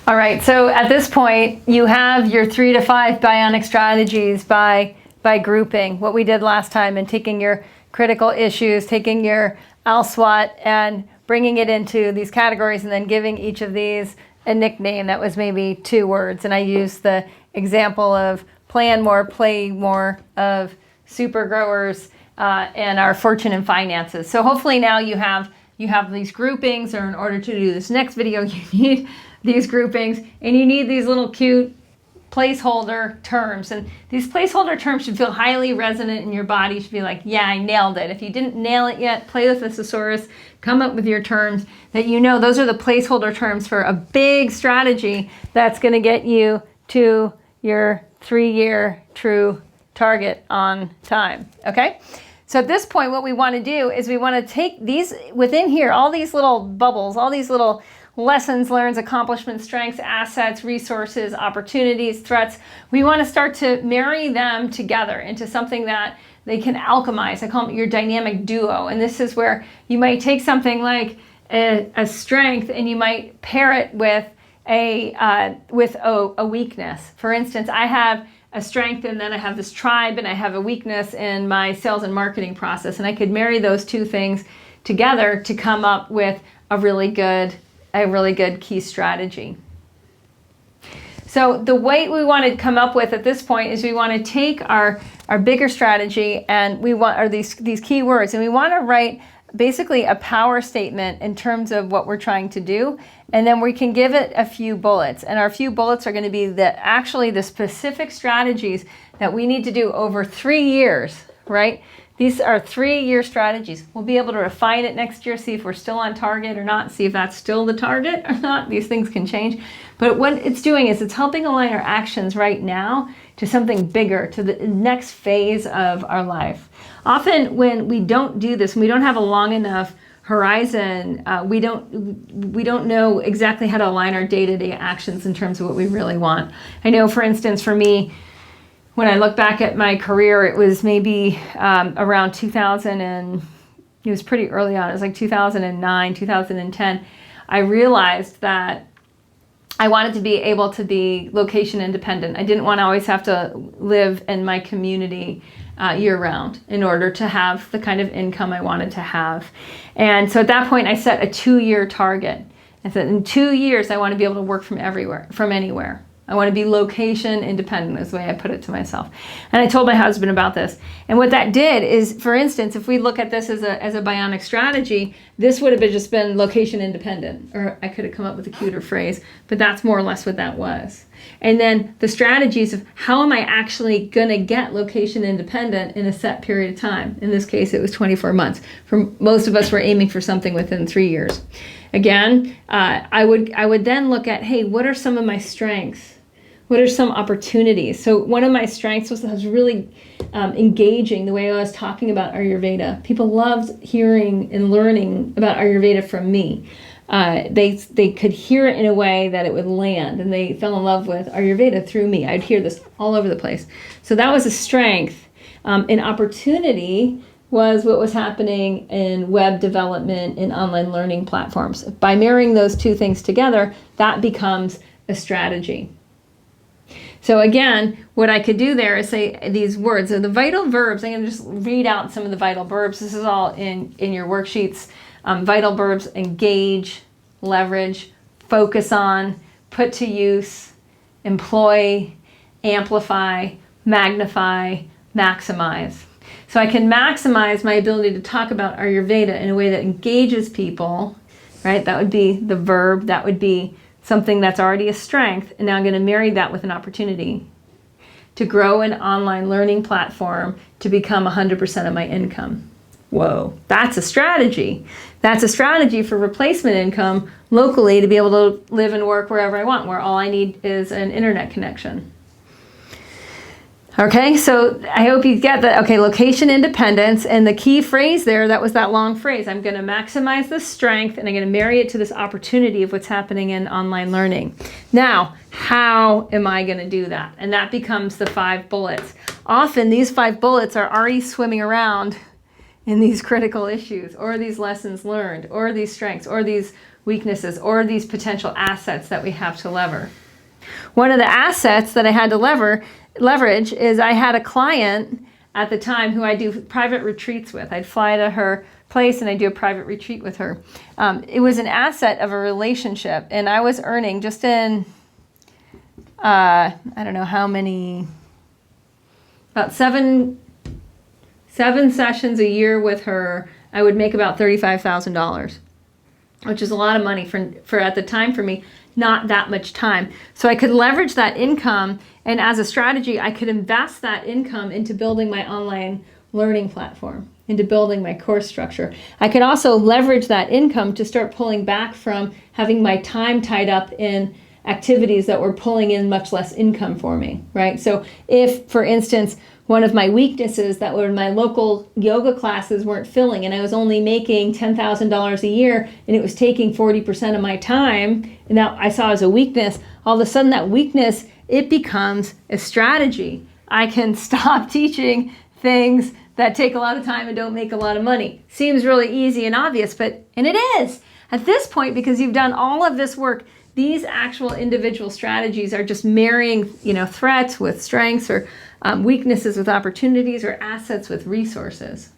All right, so at this point, you have your 3 to 5 bionic strategies by grouping what we did last time and taking your critical issues, taking your LSWOT and bringing it into these categories and then giving each of these a nickname that was maybe 2 words. And I used the example of plan more, play more, of super growers, and our fortune and finances. So hopefully now you have these groupings, or in order to do this next video, you need these groupings and you need these little cute placeholder terms. And these placeholder terms should feel highly resonant in your body. You should be like, yeah, I nailed it. If you didn't nail it yet, play with the thesaurus, come up with your terms that you know those are the placeholder terms for a big strategy that's going to get you to your 3-year true target on time. Okay? So at this point, what we want to do is we want to take these within here, all these little bubbles, all these little lessons learned, accomplishments, strengths, assets, resources, opportunities, threats. We want to start to marry them together into something that they can alchemize. I call it your dynamic duo. And this is where you might take something like a strength and you might pair it with a weakness. For instance, I have a strength and then I have this tribe and I have a weakness in my sales and marketing process. And I could marry those 2 things together to come up with a really good key strategy. So the way we want to come up with at this point is we want to take our bigger strategy and we want these key words, and we want to write basically a power statement in terms of what we're trying to do, and then we can give it a few bullets. And our few bullets are going to be the specific strategies that we need to do over 3 years, right? These are 3-year strategies. We'll be able to refine it next year, see if we're still on target or not, see if that's still the target or not. These things can change. But what it's doing is it's helping align our actions right now to something bigger, to the next phase of our life. Often when we don't do this, when we don't have a long enough horizon, we don't know exactly how to align our day-to-day actions in terms of what we really want. I know, for instance, for me, when I look back at my career, it was maybe around 2000, and it was pretty early on. It was like 2009, 2010. I realized that I wanted to be able to be location independent. I didn't want to always have to live in my community year-round in order to have the kind of income I wanted to have. And so at that point, I set a 2-year target. I said, in 2 years, I want to be able to work from anywhere. I want to be location independent is the way I put it to myself. And I told my husband about this. And what that did is, for instance, if we look at this as a bionic strategy, this would have just been location independent. Or I could have come up with a cuter phrase, but that's more or less what that was. And then the strategies of how am I actually going to get location independent in a set period of time. In this case, it was 24 months. For most of us, we're aiming for something within 3 years. Again, I would then look at, hey, what are some of my strengths? What are some opportunities? So one of my strengths was really engaging the way I was talking about Ayurveda. People loved hearing and learning about Ayurveda from me. They could hear it in a way that it would land, and they fell in love with Ayurveda through me. I'd hear this all over the place. So that was a strength. An opportunity was what was happening in web development and online learning platforms. By marrying those 2 things together, that becomes a strategy. So again, what I could do there is say these words. So the vital verbs, I'm going to just read out some of the vital verbs. This is all in your worksheets. Vital verbs: engage, leverage, focus on, put to use, employ, amplify, magnify, maximize. So I can maximize my ability to talk about Ayurveda in a way that engages people, right? That would be the verb. That would be something that's already a strength, and now I'm going to marry that with an opportunity to grow an online learning platform to become 100% of my income. Whoa, that's a strategy. That's a strategy for replacement income locally to be able to live and work wherever I want, where all I need is an internet connection. Okay, so I hope you get that. Okay, location independence, and the key phrase there, that was that long phrase. I'm going to maximize the strength, and I'm going to marry it to this opportunity of what's happening in online learning. Now, how am I going to do that? And that becomes the 5 bullets. Often these 5 bullets are already swimming around in these critical issues, or these lessons learned, or these strengths, or these weaknesses or these potential assets that we have to lever. One of the assets that I had to leverage is I had a client at the time who I do private retreats with. I'd fly to her place and I do a private retreat with her. It was an asset of a relationship, and I was earning just in, I don't know how many, about seven sessions a year with her, I would make about $35,000, which is a lot of money for at the time for me, not that much time. So I could leverage that income, and as a strategy, I could invest that income into building my online learning platform, into building my course structure. I could also leverage that income to start pulling back from having my time tied up in activities that were pulling in much less income for me, right? So if, for instance, one of my weaknesses that were my local yoga classes weren't filling and I was only making $10,000 a year and it was taking 40% of my time, and that I saw as a weakness, all of a sudden that weakness, it becomes a strategy. I can stop teaching things that take a lot of time and don't make a lot of money. Seems really easy and obvious, and it is. At this point, because you've done all of this work, these actual individual strategies are just marrying, threats with strengths, or weaknesses with opportunities, or assets with resources.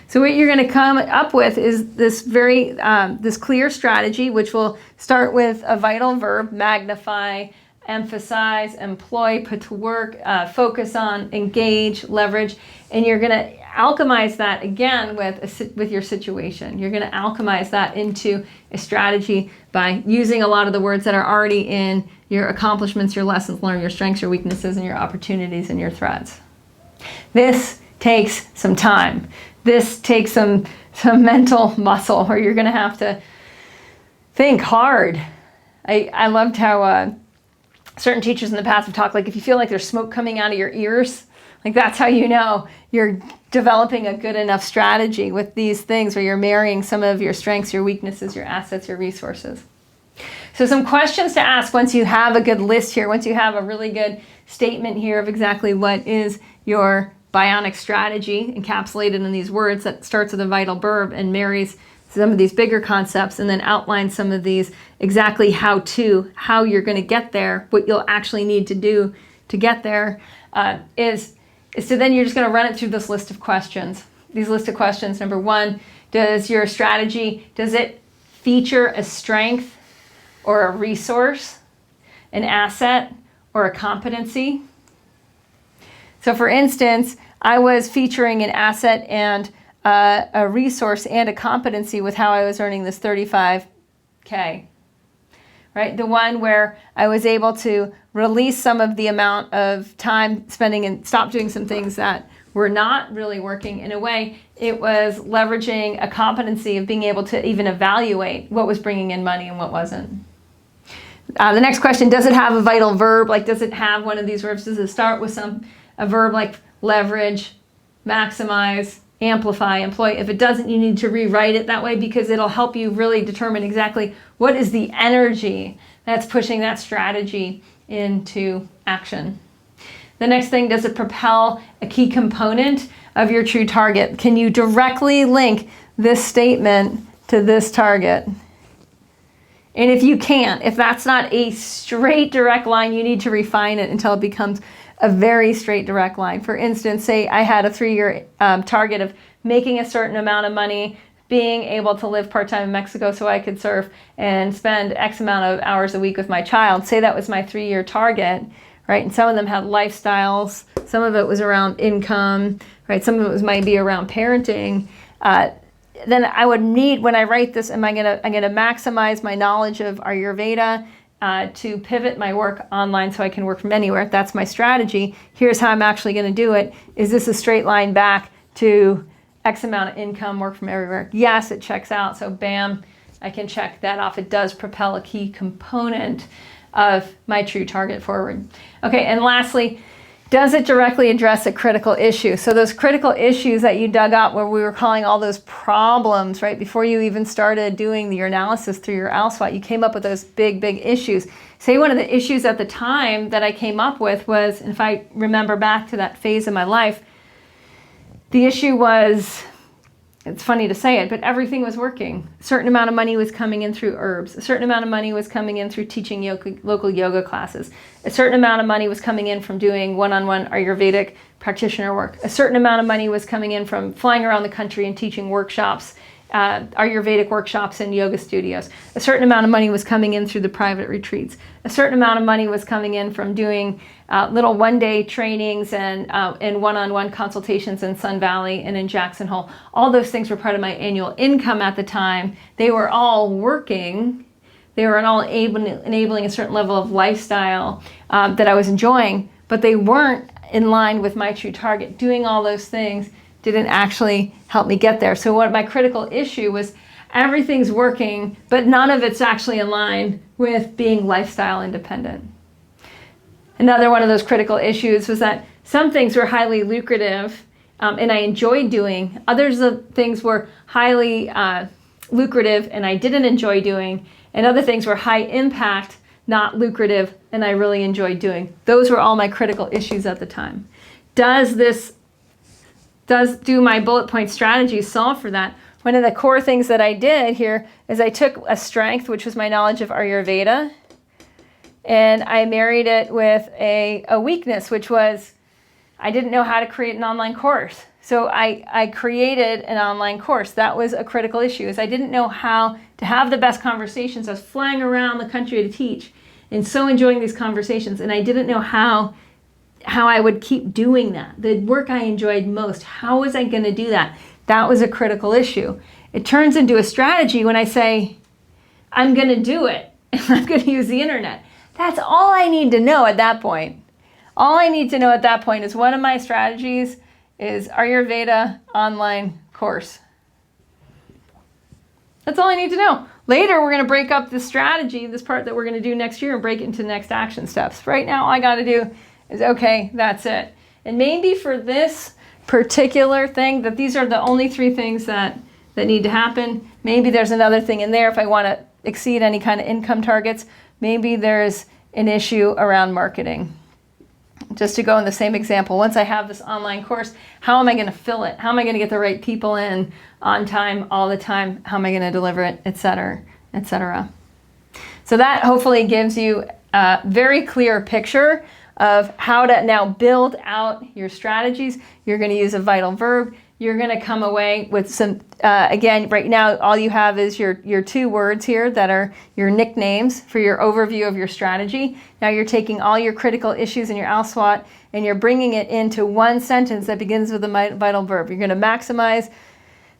So what you're going to come up with is this this clear strategy, which will start with a vital verb: magnify, emphasize, employ, put to work, focus on, engage, leverage, and you're going to alchemize that again with your situation. You're going to alchemize that into a strategy by using a lot of the words that are already in your accomplishments, your lessons learned, your strengths, your weaknesses, and your opportunities and your threats. This takes some time. This takes some mental muscle, where you're going to have to think hard. I loved how certain teachers in the past have talked, like, if you feel like there's smoke coming out of your ears, like, that's how you know you're developing a good enough strategy with these things, where you're marrying some of your strengths, your weaknesses, your assets, your resources. So some questions to ask once you have a good list here, once you have a really good statement here of exactly what is your bionic strategy encapsulated in these words, that starts with a vital verb and marries some of these bigger concepts, and then outline some of these exactly how you're going to get there, what you'll actually need to do to get there, so then you're just going to run it through this list of questions. These list of questions: number one, does your strategy, does it feature a strength or a resource, an asset or a competency? So for instance, I was featuring an asset and a resource and a competency with how I was earning this $35K, right? The one where I was able to release some of the amount of time spending and stop doing some things that were not really working. In a way, it was leveraging a competency of being able to even evaluate what was bringing in money and what wasn't. The next question: does it have a vital verb? Like, does it have one of these verbs? Does it start with a verb like leverage, maximize, amplify, employ? If it doesn't, you need to rewrite it that way, because it'll help you really determine exactly what is the energy that's pushing that strategy into action. The next thing: does it propel a key component of your true target? Can you directly link this statement to this target? And if you can't, if that's not a straight direct line, you need to refine it until it becomes a very straight direct line. For instance, say I had a 3-year target of making a certain amount of money, being able to live part-time in Mexico so I could surf and spend X amount of hours a week with my child. Say that was my 3-year target, right? And some of them had lifestyles, some of it was around income, right? Some of it was might be around parenting. Then I would need, when I write this, I'm gonna maximize my knowledge of Ayurveda to pivot my work online so I can work from anywhere. That's my strategy. Here's how I'm actually going to do it. Is this a straight line back to X amount of income, work from everywhere? Yes, it checks out. So bam, I can check that off. It does propel a key component of my true target forward. Okay, and lastly, does it directly address a critical issue? So those critical issues that you dug up, where we were calling all those problems, right? Before you even started doing your analysis through your LSWAT, you came up with those big issues. Say one of the issues at the time that I came up with was, and if I remember back to that phase of my life, the issue was it's funny to say it, but everything was working. A certain amount of money was coming in through herbs. A certain amount of money was coming in through teaching local yoga classes. A certain amount of money was coming in from doing one-on-one Ayurvedic practitioner work. A certain amount of money was coming in from flying around the country and teaching workshops, Ayurvedic workshops in yoga studios. A certain amount of money was coming in through the private retreats. A certain amount of money was coming in from doing little one-day trainings and one-on-one consultations in Sun Valley and in Jackson Hole. All those things were part of my annual income at the time. They were all working. They were all enabling a certain level of lifestyle that I was enjoying, but they weren't in line with my true target. Doing all those things didn't actually help me get there. So what my critical issue was, everything's working, but none of it's actually in line with being lifestyle independent. Another one of those critical issues was that some things were highly lucrative and I enjoyed doing. Others of things were highly lucrative and I didn't enjoy doing. And other things were high impact, not lucrative, and I really enjoyed doing. Those were all my critical issues at the time. Do my bullet point strategy solve for that? One of the core things that I did here is I took a strength, which was my knowledge of Ayurveda, and I married it with a weakness, which was I didn't know how to create an online course. So I created an online course. That was a critical issue, is I didn't know how to have the best conversations. I was flying around the country to teach and so enjoying these conversations, and I didn't know how I would keep doing that. The work I enjoyed most, how was I going to do that? That was a critical issue. It turns into a strategy when I say, I'm going to do it, and I'm going to use the internet. That's all I need to know at that point. All I need to know at that point is one of my strategies is Ayurveda online course. That's all I need to know. Later, we're going to break up this strategy, this part that we're going to do next year, and break it into next action steps. Right now, all I got to do is, okay, that's it. And maybe for this particular thing, that these are the only 3 things that need to happen. Maybe there's another thing in there if I want to exceed any kind of income targets. Maybe there's an issue around marketing. Just to go in the same example, once I have this online course, how am I going to fill it? How am I going to get the right people in on time, all the time? How am I going to deliver it, et cetera, et cetera. So that hopefully gives you a very clear picture of how to now build out your strategies. You're going to use a vital verb. You're going to come away with some, again, right now, all you have is your 2 words here that are your nicknames for your overview of your strategy. Now you're taking all your critical issues in your ALSWOT and you're bringing it into one sentence that begins with a vital verb. You're going to maximize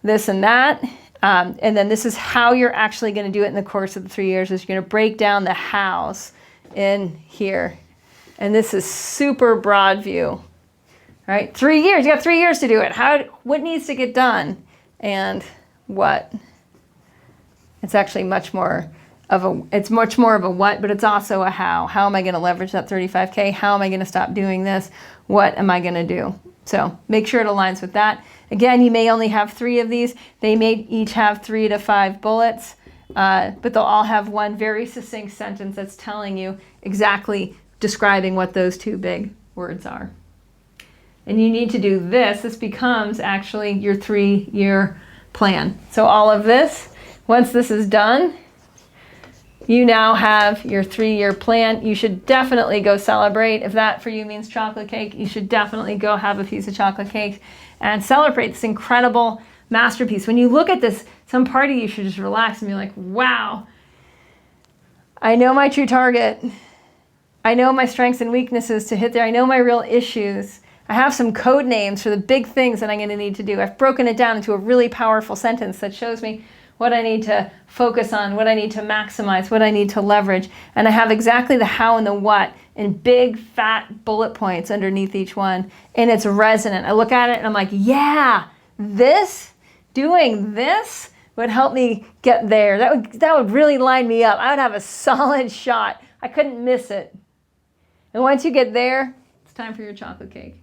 this and that. And then this is how you're actually going to do it in the course of the 3 years, is you're going to break down the hows in here. And this is super broad view. All right, 3 years, you got 3 years to do it. What needs to get done and what? It's actually much more of a what, but it's also a how. How am I going to leverage that 35K? How am I going to stop doing this? What am I going to do? So make sure it aligns with that. Again, you may only have 3 of these. They may each have 3 to 5 bullets, but they'll all have one very succinct sentence that's telling you exactly describing what those 2 big words are. And you need to do this. This becomes actually your 3-year plan. So all of this, once this is done, you now have your 3-year plan. You should definitely go celebrate. If that for you means chocolate cake, you should definitely go have a piece of chocolate cake and celebrate this incredible masterpiece. When you look at this, some part of you should just relax and be like, wow, I know my true target. I know my strengths and weaknesses to hit there. I know my real issues. I have some code names for the big things that I'm going to need to do. I've broken it down into a really powerful sentence that shows me what I need to focus on, what I need to maximize, what I need to leverage. And I have exactly the how and the what in big, fat bullet points underneath each one. And it's resonant. I look at it and I'm like, yeah, doing this would help me get there. That would really line me up. I would have a solid shot. I couldn't miss it. And once you get there, it's time for your chocolate cake.